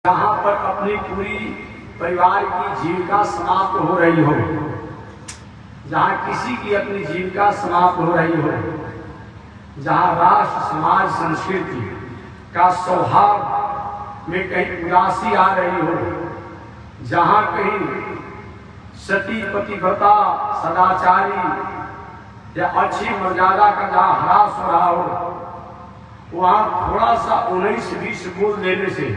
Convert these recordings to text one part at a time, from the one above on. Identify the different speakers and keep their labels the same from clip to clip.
Speaker 1: जहाँ पर अपनी पूरी परिवार की जीविका समाप्त हो रही हो, जहाँ किसी की अपनी जीविका समाप्त हो रही हो, जहाँ राष्ट्र समाज संस्कृति का सौहार्द में कहीं उदासी आ रही हो, जहाँ कहीं सती पतिव्रता सदाचारी या अच्छी मर्यादा का जहाँ ह्रास हो रहा हो, वहाँ थोड़ा सा 19-20 बोल देने से,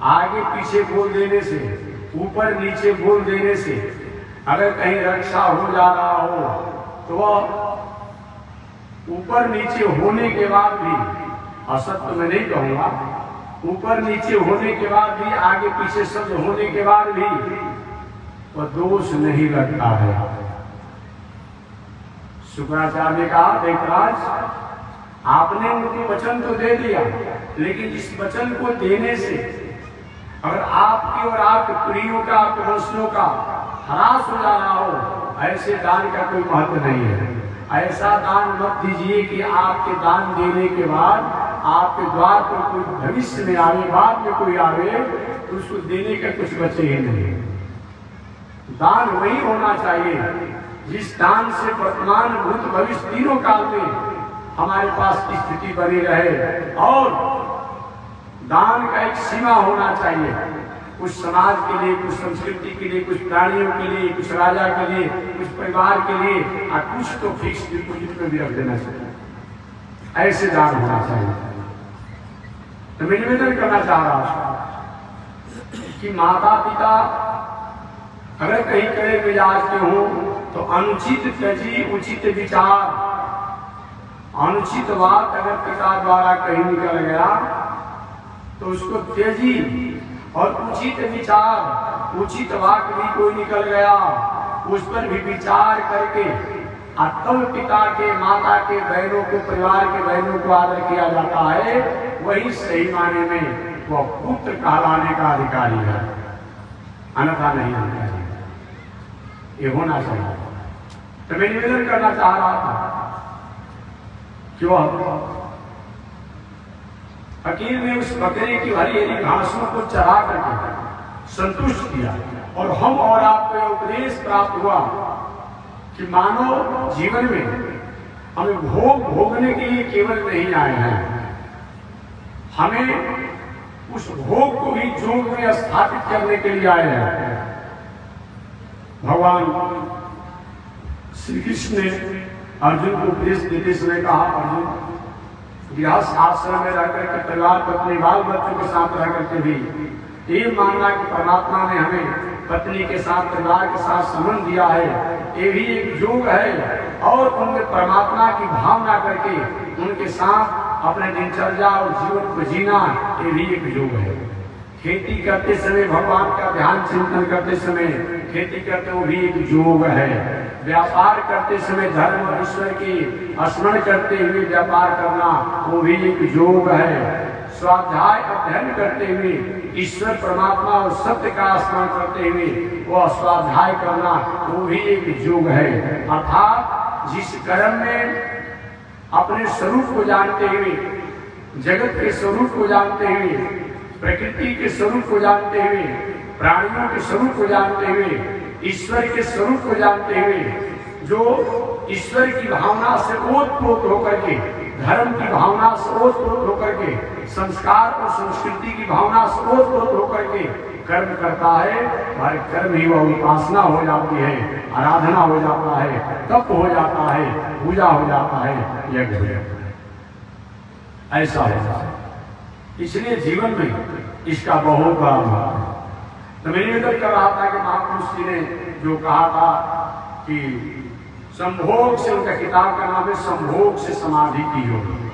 Speaker 1: आगे पीछे बोल देने से, ऊपर नीचे बोल देने से अगर कहीं रक्षा हो जा रहा हो तो वह ऊपर नीचे होने के बाद भी, असत्य मैं नहीं कहूँगा, ऊपर नीचे होने के बाद भी, आगे पीछे शब्द होने के बाद भी वह दोष नहीं लगता है। शुक्राचार्य ने कहा, देवराज आपने उनको वचन तो दे दिया, लेकिन इस वचन को देने से अगर आपकी और आपके प्रियों का, आपके वंशों का ह्रास हो जा रहा हो, ऐसे दान का कोई महत्व नहीं है। ऐसा दान मत दीजिए कि आपके दान देने के बाद आपके द्वार पर कोई भविष्य में आवे, बाद में कोई आवे तो उसको देने का कुछ बचे ही नहीं। दान वही होना चाहिए जिस दान से वर्तमान भूत भविष्य तीनों काल में हमारे पास की स्थिति बनी रहे। और दान का एक सीमा होना चाहिए, कुछ समाज के लिए, कुछ संस्कृति के लिए, कुछ प्राणियों के लिए, कुछ राजा के लिए, कुछ परिवार के लिए, और कुछ तो फिक्स डिपोजिट में भी रख देना चाहिए। ऐसे दान होना चाहिए। तो मैं निवेदन करना चाह रहा हूं कि माता पिता अगर कहीं कड़े मिजाज के हों तो अनुचित त्यजी उचित विचार, अनुचित बात अगर पिता द्वारा कहीं निकल गया तो उसको तेजी, और उचित विचार, उचित वाक्य भी कोई निकल गया उस पर भी विचार करके तब पिता के, माता के, बहनों को, परिवार के बहनों को आदर किया जाता है। वही सही माने में वह पुत्र कहलाने का अधिकारी है, अन्यथा नहीं होना चाहिए। ये होना चाहिए। तो मैं निवेदन करना चाह रहा था क्यों फकीर ने उस बकरे की हरी हरी घासों को चरा करके संतुष्ट किया, और हम और आपको उपदेश प्राप्त हुआ कि मानव जीवन में हमें भोग भोगने के लिए केवल नहीं आए हैं, हमें उस भोग को भी जोग में स्थापित करने के लिए आए हैं। भगवान श्री कृष्ण ने अर्जुन को उपदेश देते समय कहा, अर्जुन गृहस्थ आश्रम में रहकर के परिवार पत्नी बाल बच्चों के साथ रह करके भी ये मानना कि परमात्मा ने हमें पत्नी के साथ, परिवार के साथ संबंध दिया है, ये भी एक योग है। और उनके परमात्मा की भावना करके उनके साथ अपने दिनचर्या और जीवन को जीना, ये भी एक योग है। खेती करते समय भगवान का ध्यान चिंतन करते समय खेती करते वो भी एक योग है। व्यापार करते समय धर्म और ईश्वर की स्मरण करते हुए व्यापार करना, वो भी एक योग है। स्वाध्याय अध्ययन करते हुए ईश्वर परमात्मा और सत्य का स्मरण करते हुए वो स्वाध्याय करना, वो भी एक योग है। अर्थात जिस कर्म में अपने स्वरूप को जानते हुए, जगत के स्वरूप को जानते हुए, प्रकृति के स्वरूप को जानते हुए, प्राणियों के स्वरूप को जानते हुए, ईश्वर के स्वरूप को जानते हुए, जो ईश्वर की भावना से ओतप्रोत होकर के, धर्म की भावना से ओतप्रोत होकर के, संस्कार और संस्कृति की भावना से ओतप्रोत होकर के कर्म करता है, हर कर्म ही वह उपासना हो जाती है, आराधना हो जाता है, तप हो जाता है, पूजा हो जाता है, यज्ञ हो जाता है। ऐसा होता है। इसलिए जीवन में इसका बहुत बड़ा महत्व है। तो मैं निवेदन कर रहा था कि महापुरुष जी ने जो कहा था कि संभोग से, उनका किताब का नाम है संभोग से समाधि की होगी,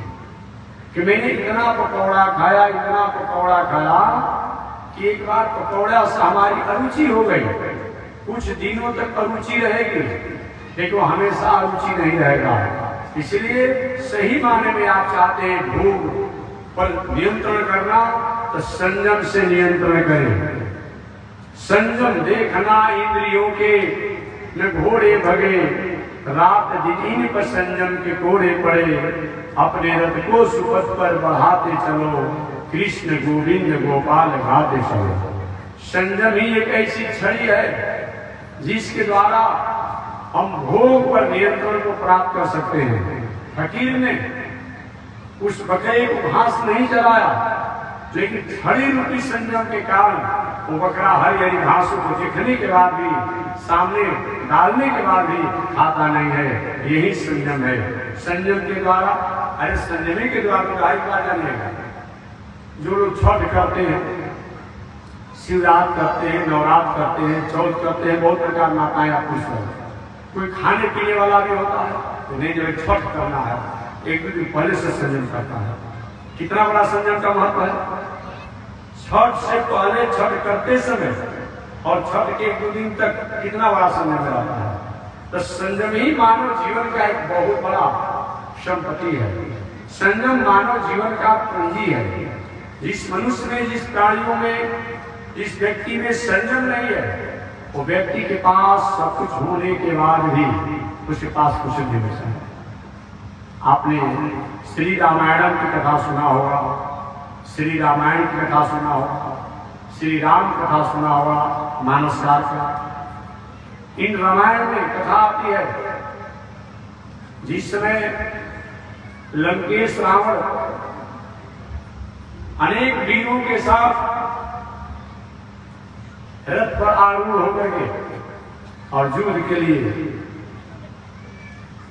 Speaker 1: कि मैंने इतना पकौड़ा खाया, इतना पकौड़ा खाया कि एक बार पकौड़ा से हमारी अरुचि हो गई। कुछ दिनों तक अरुचि रहेगी, लेकिन हमेशा अरुचि नहीं रहेगा। इसलिए सही माने में आप चाहते हैं भोग पर नियंत्रण करना, तो संयम से नियंत्रण करें। संयम देखना इंद्रियों के, न घोड़े भगे, रात दिन पर संयम के घोड़े पड़े, अपने रथ को सुपथ पर बढ़ाते चलो, कृष्ण गोविंद गोपाल राधे श्याम। संयम ही एक ऐसी छड़ी है जिसके द्वारा हम भोग पर नियंत्रण को प्राप्त कर सकते हैं। फकीर ने उस बकरे को घास नहीं चलाया, लेकिन छड़ी रूपी संयम के कारण वो बकरा हरी हरी घासों को देखने के बाद भी, सामने डालने के बाद भी खाता नहीं है। यही संयम है। संयम के द्वारा, अरे संयमी के द्वारा तो गाय का जानेगा। जो लोग छठ करते हैं, शिवरात करते हैं, नवरात्र करते हैं, चौथ करते हैं, बहुत प्रकार माताएं आप पूछ रहे हैं। कोई खाने पीने वाला भी होता है, तो नहीं जो छठ करना है एक दिन पहले से संयम करता है। कितना बड़ा संयम का महत्व है। छठ से पहले, छठ करते समय और छठ के 1-2 दिन तक कितना बड़ा संयम रहता है। तो संयम ही मानव जीवन का एक बहुत बड़ा संपत्ति है। संयम मानव जीवन का पूंजी है। जिस मनुष्य में, जिस प्राणियों में, जिस व्यक्ति में संयम नहीं है, वो व्यक्ति के पास सब कुछ होने के बाद भी उसके पास कुछ नहीं बचा है। आपने श्री रामायण की कथा सुना होगा, श्री रामायण की कथा सुना होगा, श्री राम कथा सुना होगा, मानसकार का। इन रामायण में कथा आती है जिस समय लंकेश रावण अनेक वीरों के साथ रथ पर आरूढ़ होकर के और युद्ध के लिए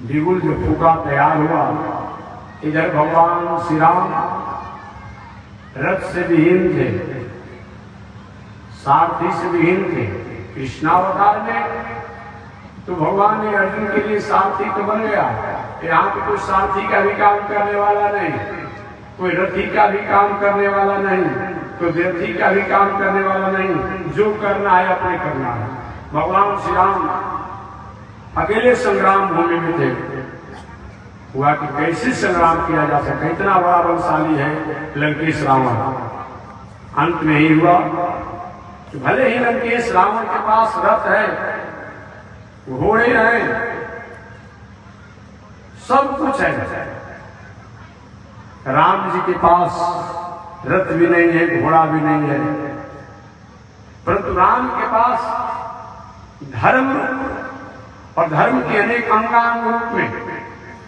Speaker 1: बिगुल जो फूका तैयार हुआ, इधर भगवान श्री राम रथ से विहीन थे, सारथी से विहीन थे। कृष्णावतार में तो भगवान ने अर्जुन के लिए सारथी तो बन गया। यहाँ पे कोई सारथी का भी काम करने वाला नहीं, कोई रथी का भी काम करने वाला नहीं, कोई व्यर्थी का भी काम करने वाला नहीं। जो करना है अपने करना है। भगवान श्री राम अकेले संग्राम भूमि में थे। हुआ कि कैसे संग्राम किया जा सकता, इतना बड़ा बलशाली है लंकेश रावण। अंत में ही हुआ कि भले ही लंकेश रावण के पास रथ है, घोड़े हैं, सब कुछ है, राम जी के पास रथ भी नहीं है, घोड़ा भी नहीं है, परंतु राम के पास धर्म और धर्म के अनेक अंगांग रूप में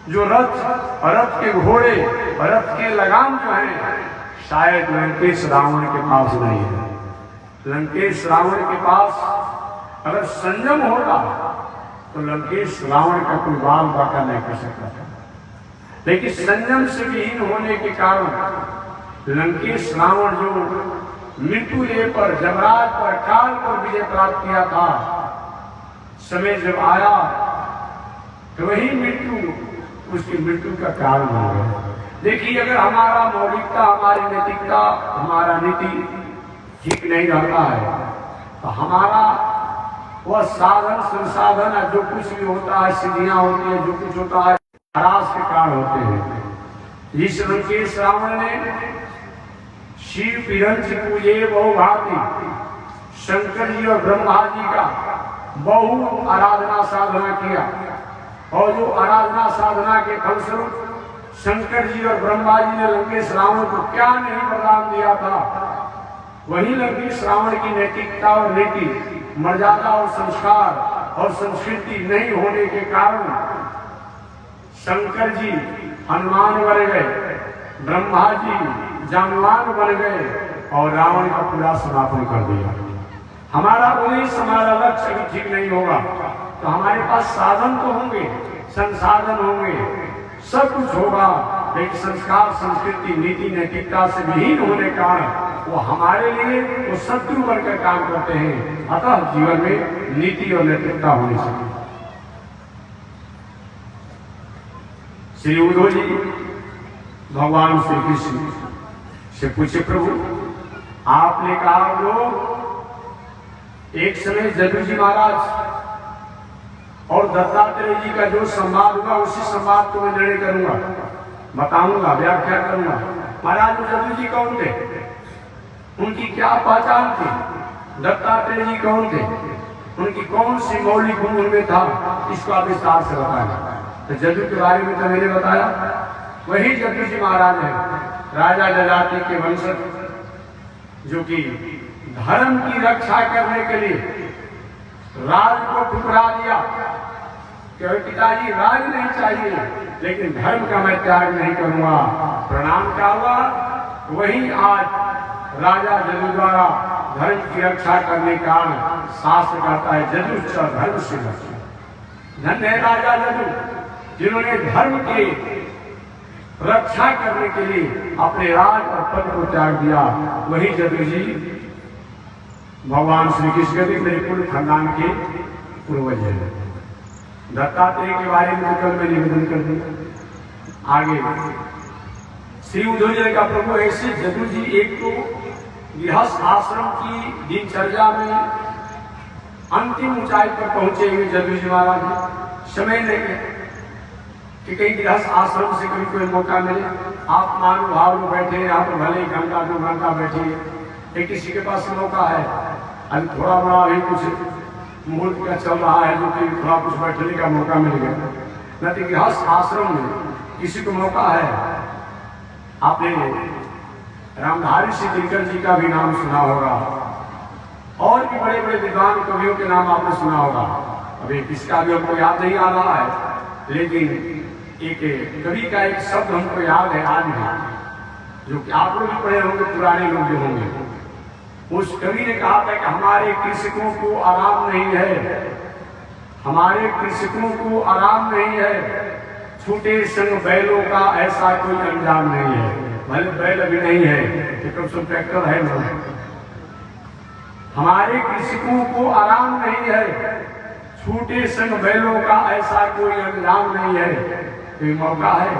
Speaker 1: जो रथ के घोड़े, रथ के लगाम जो है, शायद लंकेश रावण के पास नहीं है। लंकेश रावण के पास अगर संयम होता तो लंकेश रावण का कोई बाल बाका नहीं कर सकता था। लेकिन संयम से विहीन होने के कारण लंकेश रावण जो मृत्यु पर, जमराज पर, काल पर विजय प्राप्त किया था, समय जब आया तो वही मृत्यु उसकी मृत्यु का कारण हो गया। देखिए, अगर हमारा मौलिकता, हमारी नैतिकता, हमारा नीति ठीक नहीं रहता है तो हमारा वह साधन संसाधन है, जो कुछ भी होता है, सिद्धियां होती है, जो कुछ होता है, हरास के कारण होते हैं। जिस लंकेश रावण ने शिव पिरंच पूजे बहु भांति, शंकर जी और ब्रह्मा जी का बहु आराधना साधना किया, और जो आराधना साधना के फलस्वरूप शंकर जी और ब्रह्मा जी ने लंकेश रावण को क्या नहीं वरदान दिया था, वही लंकेश रावण की नैतिकता और नीति, मर्यादा और संस्कार और संस्कृति नहीं होने के कारण शंकर जी हनुमान बन गए, ब्रह्मा जी जानवान बन गए और रावण का पूरा समापन कर दिया। हमारा उद्देश्य, हमारा लक्ष्य भी ठीक नहीं होगा तो हमारे पास साधन तो होंगे, संसाधन होंगे, सब कुछ होगा, लेकिन संस्कार, संस्कृति, नीति, नैतिकता से विहीन होने का कारण वो हमारे लिए वो शत्रु बनकर काम करते हैं। अतः जीवन में नीति और नैतिकता होनी चाहिए। श्री उद्धव जी भगवान श्री कृष्ण से पूछे, प्रभु आपने कहा लोग एक समय जदू जी महाराज और दत्तात्रेय जी का जो संवाद हुआ उसी संवाद को मैं निर्णय करूंगा, बताऊंगा, व्याख्या करूंगा। महाराज जदू जी कौन थे, उनकी क्या पहचान थी, दत्तात्रेय जी कौन थे, उनकी कौन सी मौलिक गुण उनमें था, इसको आप विस्तार से बताएं। तो जदू के बारे में तो मैंने बताया, वही जदू जी महाराज है राजा जजाति के वंशज जो कि धर्म की रक्षा करने के लिए राज को ठुकरा दिया कि पिताजी राज नहीं चाहिए लेकिन धर्म का मैं त्याग नहीं करूंगा, प्रणाम क्या हुआ। वही आज राजा जदू द्वारा धर्म की रक्षा करने का शास्त्र कहता है जदुश्च धर्म से रक्षा। धन्य है राजा जदू जिन्होंने धर्म की रक्षा करने के लिए अपने राज और पद को त्याग दिया। वही जदू जी भगवान श्री कृष्ण के मेरे कुल खानदान के पूर्वज हैं। दत्तात्रेय के बारे में कल में निवेदन कर दिया। आगे श्री उद्धव जी का प्रभु ऐसे जदू जी एक तो गृहस्थ आश्रम की दिनचर्या में अंतिम ऊंचाई पर पहुंचे हुए जदू जी महाराज समय लेके कि कहीं गृहस्थ आश्रम से कभी कोई मौका मिले, आप महानुभाव में बैठे यहाँ पर भले ही घंटा 2 घंटा बैठिए, किसी के पास मौका है अभी थोड़ा बड़ा अभी कुछ मुहूर्त का चल रहा है जो कि थोड़ा कुछ बैठने का मौका मिल गया, न तो गृहस्थ आश्रम में किसी को मौका है। आपने रामधारी सिंह दिनकर जी का भी नाम सुना होगा और भी बड़े बड़े विद्वान कवियों के नाम आपने सुना होगा। अभी किसका भी हमको याद नहीं आ रहा है, लेकिन एक कवि का एक शब्द हमको याद है आज भी, जो कि आप लोग भी पढ़े होंगे, पुराने लोग जो होंगे। उस कवि ने कहा था कि हमारे कृषकों को आराम नहीं है, हमारे कृषकों को आराम नहीं है, छूटे संग बैलों का ऐसा कोई अंजाम नहीं है। भले बैल अभी नहीं है कि कब सब ट्रैक्टर है ना। हमारे कृषकों को आराम नहीं है, छूटे संग बैलों का ऐसा कोई अंजाम नहीं है। कोई मौका है